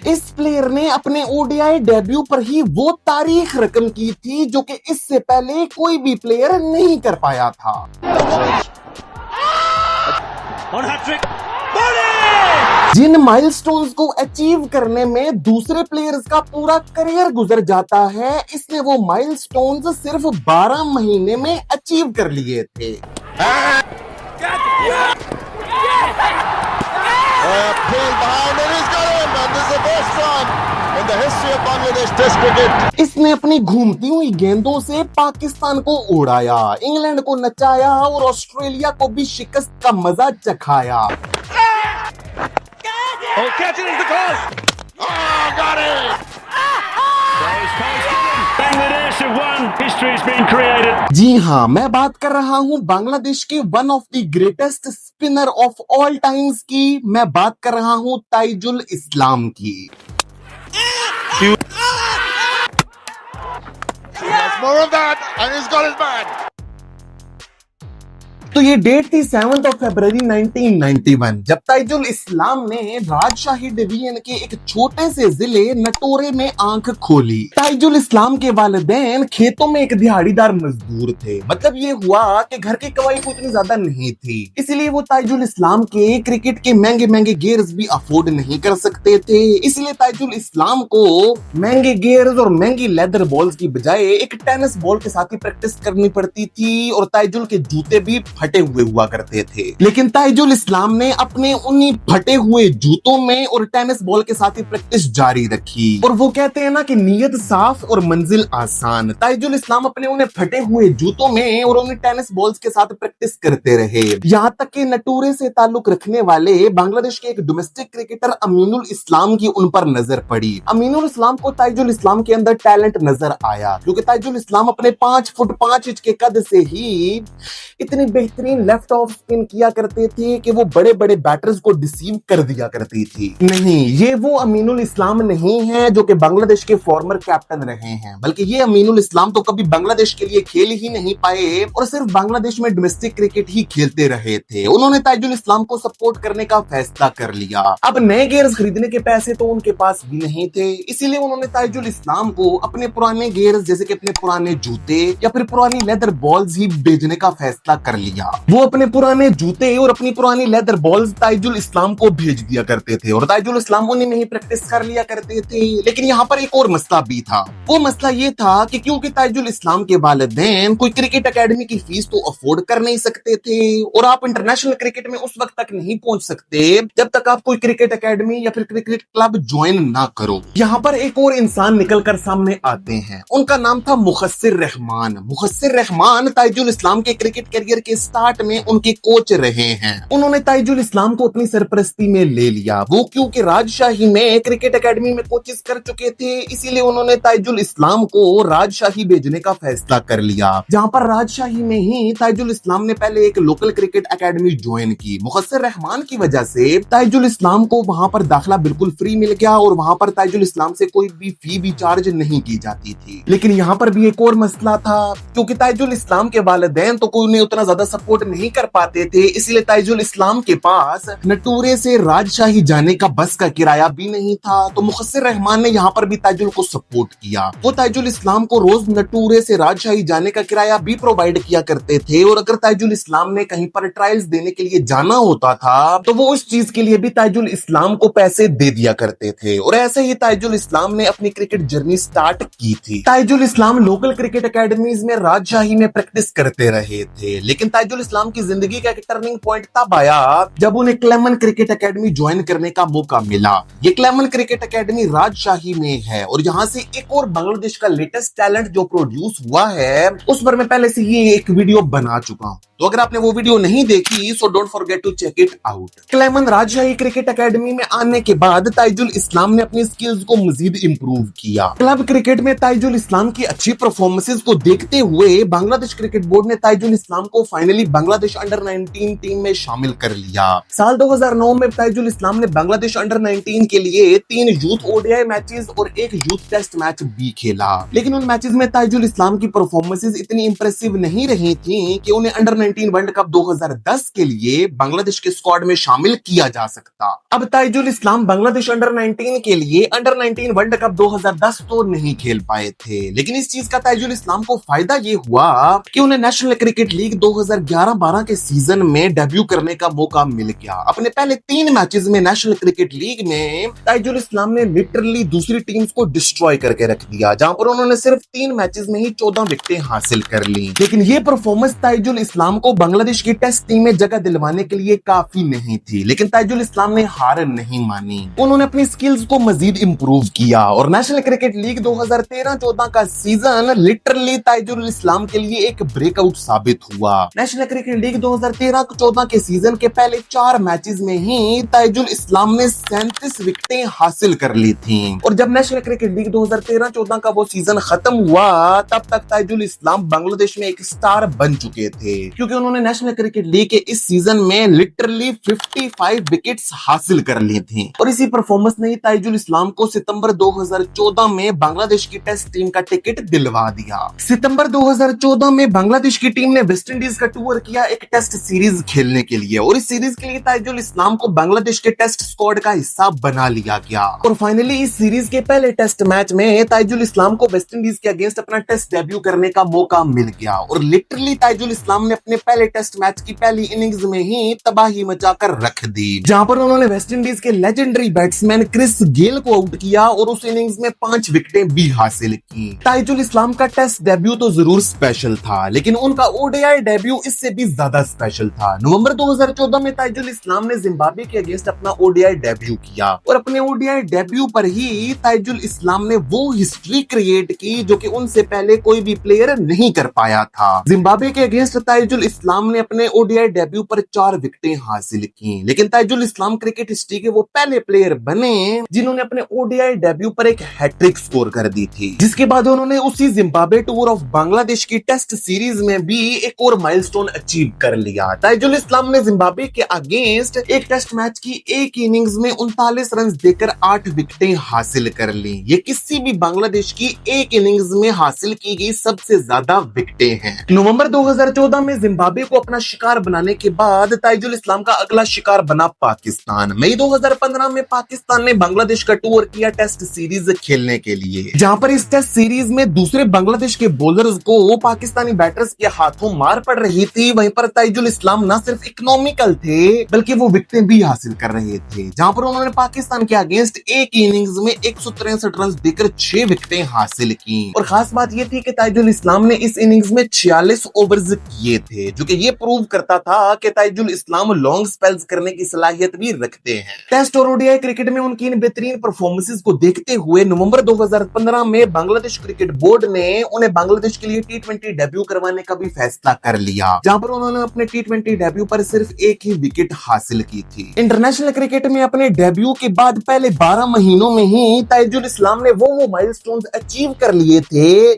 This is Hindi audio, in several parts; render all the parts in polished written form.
इस प्लेयर ने अपने ओडीआई डेब्यू पर ही वो तारीख रकम की थी जो कि इससे पहले कोई भी प्लेयर नहीं कर पाया था। जिन माइलस्टोन्स को अचीव करने में दूसरे प्लेयर्स का पूरा करियर गुजर जाता है, इसने वो माइलस्टोन्स सिर्फ 12 महीने में अचीव कर लिए थे। इसने अपनी घूमती हुई गेंदों से पाकिस्तान को उड़ाया, इंग्लैंड को नचाया और ऑस्ट्रेलिया को भी शिकस्त का मजा चखाया। जी हाँ, मैं बात कर रहा हूँ बांग्लादेश के one of the greatest spinner of all times की। मैं बात कर रहा हूँ ताइजुल इस्लाम की। तो ये डेट थी 7 फरवरी 1991, जब ताइजुल इस्लाम ने राजशाही डिवीजन के एक छोटे से जिले नटोरे में आंख खोली। ताइजुल इस्लाम के वालिदैन खेतों में एक दिहाड़ीदार मजदूर थे। मतलब ये हुआ कि घर की कमाई उतनी ज्यादा नहीं थी, इसलिए वो ताइजुल इस्लाम के क्रिकेट के महंगे महंगे गियर्स भी अफोर्ड नहीं कर सकते थे। इसलिए ताइजुल इस्लाम को महंगे गियर्स और महंगी लेदर बॉल्स की बजाय एक टेनिस बॉल के साथ ही प्रैक्टिस करनी पड़ती थी, और ताइजुल के जूते भी फटे हुए हुआ करते थे। लेकिन ताइजुल इस्लाम ने अपने उन्हीं फटे हुए जूतों में और टेनिस बॉल के साथ ही प्रैक्टिस जारी रखी। और वो कहते हैं ना कि नीयत साफ और मंजिल आसान। ताइजुल इस्लाम अपने उन्हें फटे हुए जूतों में और उन्हें टेनिस बॉल्स के साथ प्रैक्टिस करते रहे, यहाँ तक कि नटूरे से ताल्लुक रखने वाले बांग्लादेश के एक डोमेस्टिक क्रिकेटर अमीनुल इस्लाम की उन पर नजर पड़ी। अमीनुल इस्लाम को ताइजुल इस्लाम के अंदर टैलेंट नजर आया, क्योंकि ताइजुल इस्लाम अपने 5 फुट 5 इंच के कद से ही इतनी बेहतरीन लेफ्ट ऑफ स्पिन किया करते थे कि वो बड़े बड़े बैटर्स को डिसीव कर दिया करती थी। नहीं, ये वो अमीनुल इस्लाम नहीं है जो कि बांग्लादेश के फॉर्मर कैप्टन रहे हैं, बल्कि ये अमीनुल इस्लाम तो कभी बांग्लादेश के लिए खेल ही नहीं पाए और सिर्फ बांग्लादेश में डोमेस्टिक क्रिकेट ही खेलते रहे थे। उन्होंने ताइजुल इस्लाम को सपोर्ट करने का फैसला कर लिया। अब नए गियर्स खरीदने के पैसे तो उनके पास भी नहीं थे, इसीलिए उन्होंने ताइजुल इस्लाम को अपने पुराने गियर्स जैसे कि अपने पुराने जूते या फिर पुरानी लेदर बॉल्स ही बेचने का फैसला कर लिया। वो अपने पुराने जूते और अपनी पुरानी लेदर बॉल्स ताइजुल इस्लाम को भेज दिया करते थे और ताइजुल इस्लाम उन्हीं में ही प्रैक्टिस कर लिया करते थे। लेकिन यहाँ पर एक और मसला भी था। वो मसला ये था कि क्योंकि ताइजुल इस्लाम के वालिदैन कोई क्रिकेट एकेडमी की फीस तो अफोर्ड कर नहीं सकते थे, और आप इंटरनेशनल क्रिकेट में उस वक्त तक नहीं पहुंच सकते जब तक आप कोई क्रिकेट एकेडमी या फिर क्रिकेट क्लब ज्वाइन ना करो। यहाँ पर एक और इंसान निकल कर सामने आते हैं, उनका नाम था मुखस्सिर रहमान। मुखस्सिर रहमान ताइजुल इस्लाम के क्रिकेट करियर के स्टार्ट में उनके कोच रहे हैं। उन्होंने ताइजुल इस्लाम को अपनी सरपरस्ती में ले लिया। वो क्योंकि राजशाही में क्रिकेट एकेडमी में कोचिंग कर चुके थे, इसीलिए उन्होंने ताइजुल इस्लाम को राजशाही भेजने का फैसला कर लिया, जहां पर राजशाही में ही ताइजुल इस्लाम ने पहले एक लोकल क्रिकेट एकेडमी ज्वाइन की। मुखस्सिर रहमान की वजह से ताइजुल इस्लाम को वहां पर दाखिला बिल्कुल फ्री मिल गया और वहां पर ताइजुल इस्लाम से कोई भी फी भी चार्ज नहीं की जाती थी। लेकिन यहाँ पर भी एक और मसला था, क्योंकि ताइजुल इस्लाम के वालिदैन तो कोई उन्हें उतना ज्यादा सपोर्ट नहीं कर पाते थे, इसलिए ताइजुल इस्लाम के पास नटूरे से राजशाही जाने का बस का किराया भी नहीं था। तो मुखस्सिर रहमान ने यहाँ पर भी ताइजुल को सपोर्ट किया। वो ताइजुल इस्लाम को रोज नटूरे से राजशाही जाने का किराया भी प्रोवाइड किया करते थे, और अगर ताइजुल इस्लाम ने कहीं पर ट्रायल्स देने के लिए जाना होता था तो वो उस चीज के लिए भी ताइजुल इस्लाम को पैसे दे दिया करते थे। और ऐसे ही ताइजुल इस्लाम ने अपनी क्रिकेट जर्नी स्टार्ट की थी। ताइजुल इस्लाम लोकल क्रिकेट एकेडमीज में राजशाही में प्रैक्टिस करते रहे थे, लेकिन ताइजुल इस्लाम की जिंदगी का एक टर्निंग पॉइंट तब आया जब उन्हें क्लेमन क्रिकेट एकेडमी ज्वाइन करने का मौका मिला। ये क्लेमन क्रिकेट एकेडमी राजशाही में है, और यहाँ से एक और बांग्लादेश का लेटेस्ट टैलेंट जो प्रोड्यूस हुआ है उस पर मैं पहले से ये एक वीडियो बना चुका हूँ, तो अगर आपने वो वीडियो नहीं देखी so don't forget to check it out. Clemon Rajshahi cricket academy में आने के बाद ताइजुल इस्लाम ने अपनी स्किल्स को मजीद इंप्रूव किया। क्लब क्रिकेट में ताइजुल इस्लाम की अच्छी परफॉर्मेंसेस को देखते हुए बांग्लादेश क्रिकेट बोर्ड ने ताइजुल इस्लाम को finally finally Bangladesh under 19 team में शामिल कर लिया। साल 2009 में ताइजुल इस्लाम ने बांग्लादेश अंडर 19 के लिए 3 यूथ ओडीआई मैचेस और 1 यूथ टेस्ट मैच भी खेला, लेकिन उन मैचेस में ताइजुल इस्लाम की परफॉर्मेंसेस इतनी इंप्रेसिव नहीं रही थी कि उन्हें अंडर 19 वर्ल्ड कप 2010 के लिए बांग्लादेश के स्क्वाड में शामिल किया जा सकता। अब ताइजुल इस्लाम बांग्लादेश अंडर 19 के लिए अंडर 19 वर्ल्ड कप 2010 तो नहीं खेल पाए थे, लेकिन इस चीज का ताइजुल इस्लाम को फायदा ये हुआ कि उन्हें नेशनल क्रिकेट लीग 2011-12 के सीजन में डेब्यू करने का मौका मिल गया। अपने पहले 3 मैचेस में नेशनल क्रिकेट लीग में ताइजुल इस्लाम ने लिटरली दूसरी टीम्स को डिस्ट्रॉय करके रख दिया, जहां पर उन्होंने सिर्फ 3 मैचेस में ही 14 विकेटें हासिल कर ली। लेकिन ये परफॉर्मेंस ताइजुल इस्लाम को बांग्लादेश की टेस्ट टीम में जगह दिलवाने के लिए काफी नहीं थी, लेकिन ताइजुल इस्लाम ने हार नहीं मानी। उन्होंने अपनी स्किल्स को मजीद इंप्रूव किया और नेशनल क्रिकेट लीग 2013-14 का सीजन लिटरली ताइजुल इस्लाम के लिए एक ब्रेकआउट साबित हुआ। नेशनल क्रिकेट लीग 2013-14 के सीजन के पहले 4 मैचेस में ही ताइजुल इस्लाम ने 37 विकेटें हासिल कर ली थी और जब नेशनल क्रिकेट लीग 2013-14 का वो सीजन खत्म हुआ तब तक ताइजुल इस्लाम बांग्लादेश में एक स्टार बन चुके थे, क्योंकि उन्होंने नेशनल क्रिकेट लीग के इस सीजन में लिटरली 55 विकेट्स हासिल कर ली थी और इसी परफॉर्मेंस ने ताइजुल इस्लाम को सितंबर 2014 में बांग्लादेश की टेस्ट टीम का टिकट दिलवा दिया। सितंबर 2014 में बांग्लादेश की टीम ने वेस्ट इंडीज का टूर किया एक टेस्ट सीरीज खेलने के लिए और इस सीरीज के लिए ताइजुल इस्लाम को बांग्लादेश के टेस्ट स्क्वाड का हिस्सा बना लिया गया और फाइनली इस सीरीज के पहले टेस्ट मैच में ताइजुल इस्लाम को वेस्ट इंडीज के अगेंस्ट अपना टेस्ट डेब्यू करने का मौका मिल गया और लिटरली ताइजुल इस्लाम ने अपने पहले टेस्ट मैच की पहली इनिंग्स में ही तबाही मचाकर रख दी, जहां पर उन्होंने वेस्ट इंडीज के लेजेंडरी बैट्समैन क्रिस गेल को आउट किया और उस इनिंग्स में 5 विकेटें भी हासिल की। ताइजुल इस्लाम का टेस्ट डेब्यू तो जरूर स्पेशल था, लेकिन उनका ओडीआई डेब्यू इससे भी ज्यादा स्पेशल था। नवंबर 2014 में ताइजुल इस्लाम ने जिम्बाब्वे के अगेंस्ट अपना ओडीआई डेब्यू किया और अपने ओडीआई डेब्यू पर ही ताइजुल इस्लाम ने वो हिस्ट्री क्रिएट की जो कि उनसे पहले कोई भी प्लेयर नहीं कर पाया था। जिम्बाब्वे के अगेंस्ट ताइजुल इस्लाम ने अपने ओडीआई डेब्यू पर 4 विकेटें हासिल की, लेकिन ताइजुल इस्लाम क्रिकेट हिस्ट्री के वो पहले प्लेयर बने जिन्होंने अपने ओडीआई डेब्यू पर एक हैट्रिक स्कोर कर दी थी, जिसके बाद उन्होंने उसी जिम्बाब्वे टूर ऑफ बांग्लादेश की टेस्ट सीरीज में भी एक और माइलस्टोन अचीव कर लिया। ताइजुल इस्लाम ने जिम्बाब्वे के अगेंस्ट एक टेस्ट मैच की एक इनिंग्स में 39 रन देकर 8 विकेटें हासिल कर ली। ये किसी भी बांग्लादेश की एक इनिंग्स में हासिल की गई सबसे ज्यादा विकेटें हैं। नवंबर 2014 में जिम्बाब्वे को अपना शिकार बनाने के बाद ताइजुल इस्लाम का अगला शिकार बना पाकिस्तान। मई 2015 में पाकिस्तान ने बांग्लादेश का टूर किया टेस्ट सीरीज खेलने के लिए, जहां पर इस टेस्ट सीरीज में दूसरे बांग्लादेश के बॉलर्स को पाकिस्तानी बैटर्स के हाथों मार पड़ रही थी। वहीं पर ताइजुल इस्लाम न सिर्फ इकोनॉमिकल थे बल्कि वो विकेटें भी हासिल कर रहे थे, जहां पर उन्होंने पाकिस्तान के अगेंस्ट एक इनिंग्स में 163 रन देकर 6 विकेटें हासिल की और खास बात यह थी कि ताइजुल इस्लाम ने इस इनिंग्स में 46 ओवर्स किए थे, जो कि ये प्रूव करता था कि ताइजुल इस्लाम लॉन्ग स्पेल्स करने की सलाहियत भी रखते हैं। टेस्ट और ओडीआई क्रिकेट में उनकी इन बेहतरीन परफॉर्मेंसेस को देखते हुए नवंबर 2015 में बांग्लादेश क्रिकेट बोर्ड ने उन्हें बांग्लादेश के लिए टी20 डेब्यू करवाने का भी फैसला कर लिया, जहां पर उन्होंने अपने टी20 डेब्यू पर सिर्फ एक ही विकेट हासिल की थी। इंटरनेशनल क्रिकेट में अपने डेब्यू के बाद पहले 12 महीनों में ही ताइजुल इस्लाम ने वो माइलस्टोन्स अचीव कर लिए थे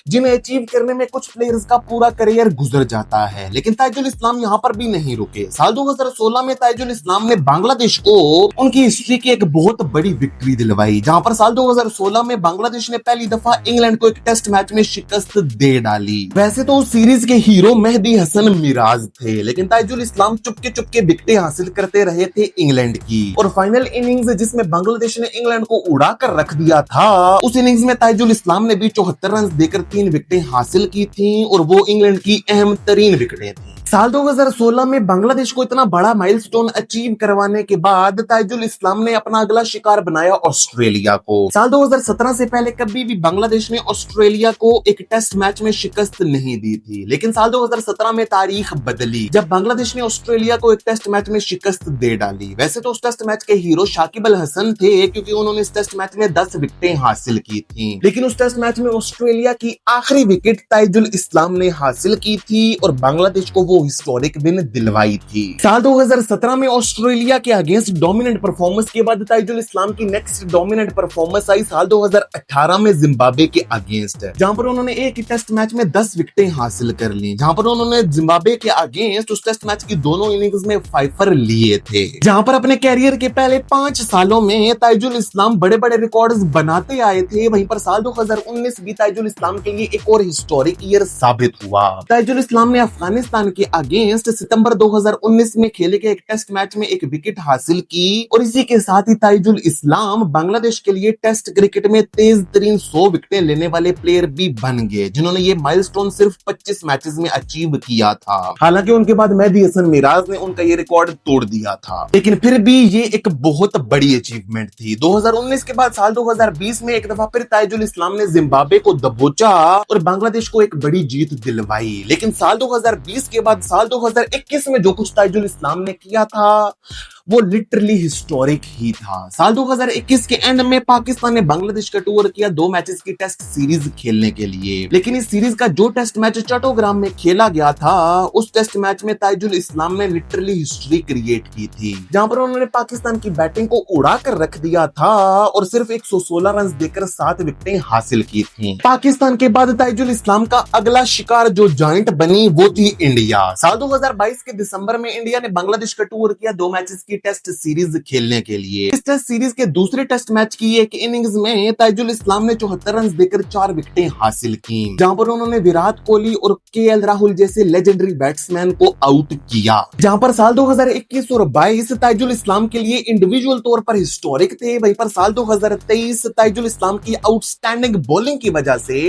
जिन्हें अचीव करने में कुछ प्लेयर्स का पूरा करियर गुजर जाता है, लेकिन ताइजुल इस्लाम यहाँ पर भी नहीं रुके। साल 2016 में ताइजुल इस्लाम ने बांग्लादेश को उनकी हिस्ट्री की एक बहुत बड़ी विक्ट्री दिलवाई, जहां पर साल 2016 में बांग्लादेश ने पहली दफा इंग्लैंड को एक टेस्ट मैच में शिकस्त दे डाली। वैसे तो उस सीरीज के हीरो मेहदी हसन मिराज थे, लेकिन ताइजुल इस्लाम चुपके विकेटें हासिल करते रहे थे इंग्लैंड की और फाइनल इनिंग्स जिसमें बांग्लादेश ने इंग्लैंड को उड़ा कर रख दिया था, उस इनिंग्स में ताइजुल इस्लाम ने भी 74 रन देकर 3 विकेटें हासिल की थी और वो इंग्लैंड की अहम तरीन विकेटें थी। साल 2016 में बांग्लादेश को इतना बड़ा माइलस्टोन अचीव करवाने के बाद ताइजुल इस्लाम ने अपना अगला शिकार बनाया ऑस्ट्रेलिया को। साल 2017 से पहले कभी भी बांग्लादेश ने ऑस्ट्रेलिया को एक टेस्ट मैच में शिकस्त नहीं दी थी, लेकिन साल 2017 में तारीख बदली जब बांग्लादेश ने ऑस्ट्रेलिया को एक टेस्ट मैच में शिकस्त दे डाली। वैसे तो उस टेस्ट मैच के हीरो शाकिब अल हसन थे, क्योंकि उन्होंने इस टेस्ट मैच में 10 विकेटें हासिल की थी, लेकिन उस टेस्ट मैच में ऑस्ट्रेलिया की आखिरी विकेट ताइजुल इस्लाम ने हासिल की थी और बांग्लादेश को वो को हिस्टोरिक विन दिलवाई थी। साल 2017 में ऑस्ट्रेलिया के अगेंस्ट डोमिनेंट परफॉर्मेंस के बाद ताइजुल इस्लाम की नेक्स्ट डोमिनेंट परफॉर्मेंस आई साल 2018 में जिम्बाब्वे के अगेंस्ट, जहां पर उन्होंने एक ही टेस्ट मैच में 10 विकेटें हासिल कर ली, जहां पर उन्होंने जिम्बाब्वे के अगेंस्ट उस टेस्ट मैच की दोनों इनिंग्स में 5 लिए थे। जहां पर अपने कैरियर के पहले 5 सालों में ताइजुल इस्लाम बड़े बड़े रिकॉर्ड्स बनाते आए थे। वहीं पर साल 2019 भी ताइजुल इस्लाम के लिए एक और हिस्टोरिक ईयर साबित हुआ। ताइजुल इस्लाम ने अफगानिस्तान के अगेंस्ट सितंबर 2019 में खेले गए एक टेस्ट मैच में एक विकेट हासिल की और इसी के साथ ही ताइजुल इस्लाम बांग्लादेश के लिए टेस्ट क्रिकेट में तेज तरीन 100 विकेटें लेने वाले प्लेयर भी बन गए, जिन्होंने ये माइलस्टोन सिर्फ 25 मैचेस में अचीव किया था। हालांकि उनके बाद मेहदी हसन मिराज ने उनका ये रिकॉर्ड तोड़ दिया था, लेकिन फिर भी ये एक बहुत बड़ी अचीवमेंट थी। 2019 के बाद साल 2020 में एक दफा फिर ताइजुल इस्लाम ने जिम्बाब्वे को दबोचा और बांग्लादेश को एक बड़ी जीत दिलवाई। लेकिन साल 2020 के बाद साल 2021 में जो कुछ ताइजुल इस्लाम ने किया था वो लिटरली हिस्टोरिक ही था। साल 2021 के एंड में पाकिस्तान ने बांग्लादेश का टूर किया 2 मैचेस की टेस्ट सीरीज खेलने के लिए, लेकिन इस सीरीज का जो टेस्ट मैच चट्टोग्राम में खेला गया था उस टेस्ट मैच में ताइजुल इस्लाम ने लिटरली हिस्ट्री क्रिएट की थी, जहां पर उन्होंने पाकिस्तान की बैटिंग को उड़ा कर रख दिया था और सिर्फ 116 रन देकर 7 विकेटें हासिल की थी। पाकिस्तान के बाद ताइजुल इस्लाम का अगला शिकार जो जॉइंट बनी वो थी इंडिया। साल 2022 के दिसंबर में इंडिया ने बांग्लादेश का टूर किया 2 मैचेस की टेस्ट सीरीज खेलने के लिए। इस टेस्ट सीरीज के दूसरे टेस्ट मैच की एक इनिंग्स में ताइजुल इस्लाम ने 74 रन देकर 4 विकेटें हासिल की, जहां पर उन्होंने विराट कोहली और केएल राहुल जैसे लेजेंडरी बैट्समैन को आउट किया। जहां पर साल 2021 और 22 ताइजुल इस्लाम के लिए इंडिविजुअल तौर पर हिस्टोरिक थे। वहीं पर साल 2023 ताइजुल इस्लाम की आउटस्टैंडिंग बॉलिंग की वजह से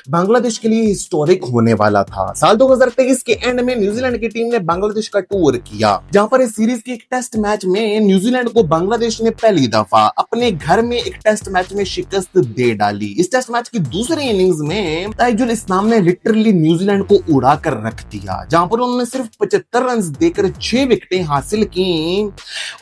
बांग्लादेश के लिए हिस्टोरिक होने वाला था। साल 2023 के एंड में न्यूजीलैंड की टीम ने बांग्लादेश का टूर किया, जहां पर इस सीरीज की एक टेस्ट मैच में न्यूजीलैंड को बांग्लादेश ने पहली दफा अपने घर में एक टेस्ट मैच में शिकस्त दे डाली। इस टेस्ट मैच की दूसरी इनिंग्स में ताइजुल इस्लाम ने लिटरली न्यूजीलैंड को उड़ा कर रख दिया, जहां पर उन्होंने सिर्फ 75 रन देकर 6 विकेटें हासिल की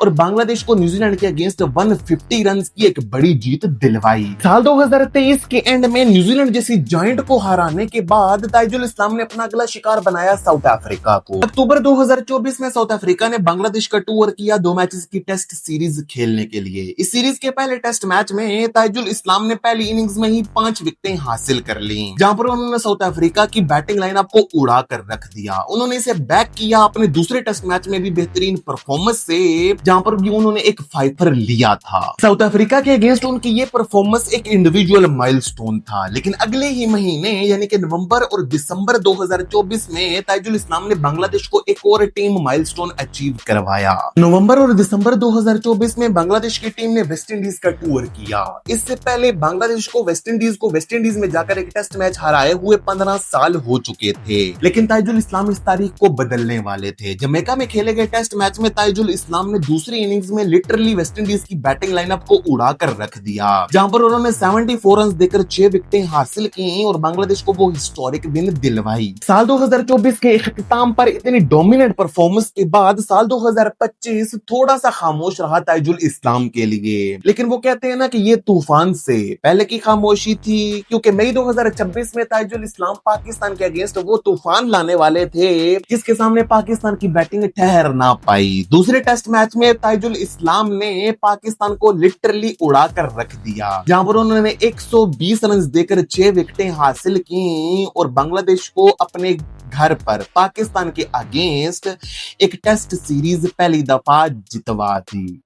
और बांग्लादेश को न्यूजीलैंड के अगेंस्ट 150 रन की एक बड़ी जीत दिलवाई। साल 2023 के एंड में न्यूजीलैंड जैसी जॉइंट को हराने के बाद ताइजुल इस्लाम ने अपना अगला शिकार बनाया साउथ अफ्रीका को। अक्टूबर 2024 में साउथ अफ्रीका ने बांग्लादेश का टूर किया 2 मैचेस की टेस्ट सीरीज खेलने के लिए। इस सीरीज के पहले टेस्ट मैच में ताइजुल इस्लाम ने पहली इनिंग्स में ही 5 विकेटें हासिल कर ली, जहां पर उन्होंने साउथ अफ्रीका की बैटिंग लाइनअप को उड़ा कर रख दिया। उन्होंने इसे बैक किया अपने दूसरे टेस्ट मैच में भी बेहतरीन परफॉर्मेंस से, जहां पर भी उन्होंने एक 5 लिया था। साउथ अफ्रीका के अगेंस्ट उनकी ये परफॉर्मेंस एक इंडिविजुअल माइलस्टोन था, लेकिन अगले ही महीने यानी कि नवंबर और दिसंबर 2024 में ताइजुल इस्लाम ने बांग्लादेश को एक और टीम माइलस्टोन अचीव करवाया। नवंबर और दिसंबर 2024 में बांग्लादेश की टीम ने वेस्ट इंडीज का टूर किया। इससे पहले बांग्लादेश को वेस्ट इंडीज में जाकर एक टेस्ट मैच हराए हुए 15 साल हो चुके थे, लेकिन ताइजुल इस्लाम इस तारीख को बदलने वाले थे। जमैका में खेले गए टेस्ट मैच में ताइजुल इस्लाम ने दूसरी इनिंग्स में लिटरली वेस्ट इंडीज की बैटिंग लाइनअप को उड़ा कर रख दिया, जहां पर उन्होंने 74 रन देकर 6 विकेटें हासिल की और बांग्लादेश को वो हिस्टोरिक विन दिलवाई। साल 2024 के इख्तिताम पर इतनी डोमिनेंट परफॉर्मेंस के बाद साल 2025 थोड़ा सा खामोश रहा ताइजुल इस्लाम के लिए, लेकिन वो कहते हैं ना कि ये तूफान से पहले की खामोशी थी, क्योंकि मई 2026 में ताइजुल इस्लाम पाकिस्तान के अगेंस्ट वो तूफान लाने वाले थे जिसके सामने पाकिस्तान की बैटिंग ठहर ना पाई। दूसरे टेस्ट मैच में ताइजुल इस्लाम ने पाकिस्तान को लिटरली उड़ा कर रख दिया, जहां पर उन्होंने 120 रन देकर 6 विकेटें हासिल की और बांग्लादेश को अपने घर पर पाकिस्तान के अगेंस्ट एक टेस्ट सीरीज पहली दफा जितवा दी।